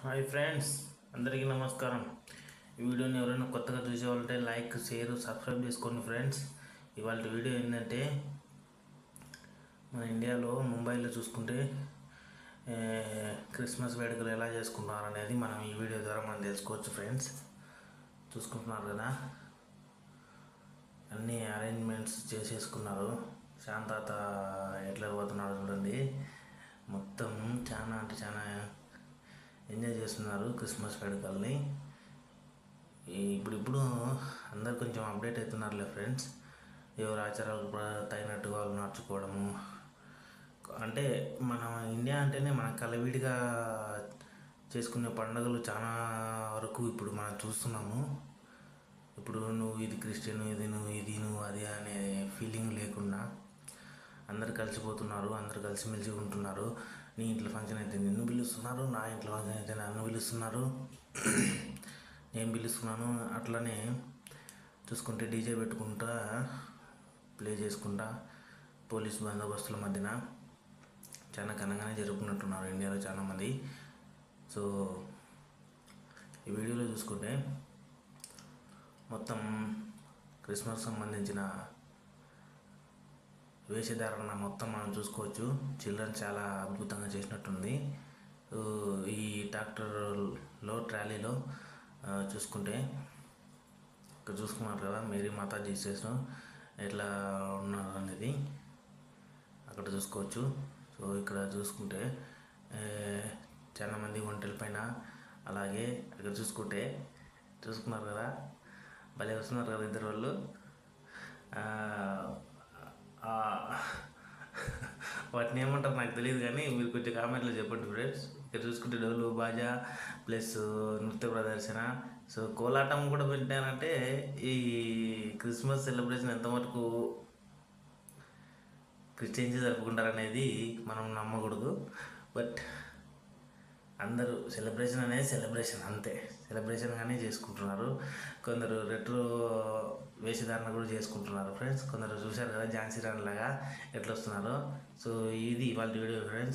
Hi friends, అందరికీ నమస్కారం. ఈ వీడియోని ఎవరైనా కొత్తగా చూసేవాళ్ళంటే లైక్, షేర్, సబ్స్క్రైబ్ చేసుకోండి ఫ్రెండ్స్. ఇవాళ వీడియో ఏంటంటే మన ఇండియాలో ముంబైలో చూసుకుంటే క్రిస్మస్ వేడుకలు ఎలా చేసుకుంటున్నారు అనేది మనం ఈ వీడియో ద్వారా మనం తెలుసుకోవచ్చు ఫ్రెండ్స్. చూసుకుంటున్నారు కదా, అన్ని అరేంజ్మెంట్స్ చేసేసుకున్నారు. శాంతాత ఎట్లా పోతున్నాడు చూడండి. మొత్తం చాలా అంటే చాలా ఎంజాయ్ చేస్తున్నారు క్రిస్మస్ వేడుకల్ని. ఇప్పుడు అందరు కొంచెం అప్డేట్ అవుతున్నారులే ఫ్రెండ్స్. ఎవరు ఆచారాలు తగినట్టుగా వాళ్ళు నడుచుకోవడము. అంటే మన ఇండియా అంటేనే మన కలివిడిగా చేసుకునే పండుగలు చాలా వరకు ఇప్పుడు మనం చూస్తున్నాము. ఇప్పుడు నువ్వు ఇది క్రిస్టియన్, నువ్వు అది అనే ఫీలింగ్ లేకుండా అందరు కలిసిపోతున్నారు, అందరు కలిసిమెలిసి ఉంటున్నారు. నీ ఇంట్లో ఫంక్షన్ అయితే నిన్ను పిలుస్తున్నారు, నా ఇంట్లో ఫంక్షన్ అయితే నన్ను పిలుస్తున్నారు, నేను పిలుస్తున్నాను. అట్లనే చూసుకుంటే డీజే పెట్టుకుంటా ప్లే చేసుకుంటా పోలీస్ బందోబస్తుల మధ్యన చాలా ఘనంగానే జరుపుకున్నట్టున్నారు ఇండియాలో చాలామంది. సో ఈ వీడియోలో చూసుకుంటే మొత్తం క్రిస్మస్ సంబంధించిన వేషధారణ మొత్తం మనం చూసుకోవచ్చు. చిల్డ్రన్ చాలా అద్భుతంగా చేసినట్టుంది. ఈ ట్రాక్టర్లో ట్రాలీలో చూసుకుంటే ఇక్కడ చూసుకున్నారు కదా, మేరీ మాతా జీసస్ ఎట్లా ఉన్నారు అనేది అక్కడ చూసుకోవచ్చు. సో ఇక్కడ చూసుకుంటే చాలామంది ఒంటెల పైన, అలాగే ఇక్కడ చూసుకున్నారు కదా, భలే వస్తున్నారు కదా ఇద్దరు వాళ్ళు. వాటిని ఏమంటారు నాకు తెలియదు, కానీ మీరు కొంచెం కామెంట్లో చెప్పండి ఫ్రెండ్స్. ఇక్కడ చూసుకుంటే డోలు బాజా ప్లస్ నృత్య ప్రదర్శన. సో కోలాటం కూడా పెట్టారంటే ఈ క్రిస్మస్ సెలబ్రేషన్ ఎంతమటుకు క్రిస్టియన్స్ జరుపుకుంటారనేది మనం నమ్మకూడదు. బట్ అందరూ సెలబ్రేషన్ అనేది సెలబ్రేషన్ అంతే, సెలబ్రేషన్గానే చేసుకుంటున్నారు. కొందరు రెట్రో వేషధారణ కూడా చేసుకుంటున్నారు ఫ్రెండ్స్. కొందరు చూశారు కదా ఝాన్సీ రాణి లాగా ఎట్లా వస్తున్నారో. సో ఇది ఇవాళ వీడియో ఫ్రెండ్స్.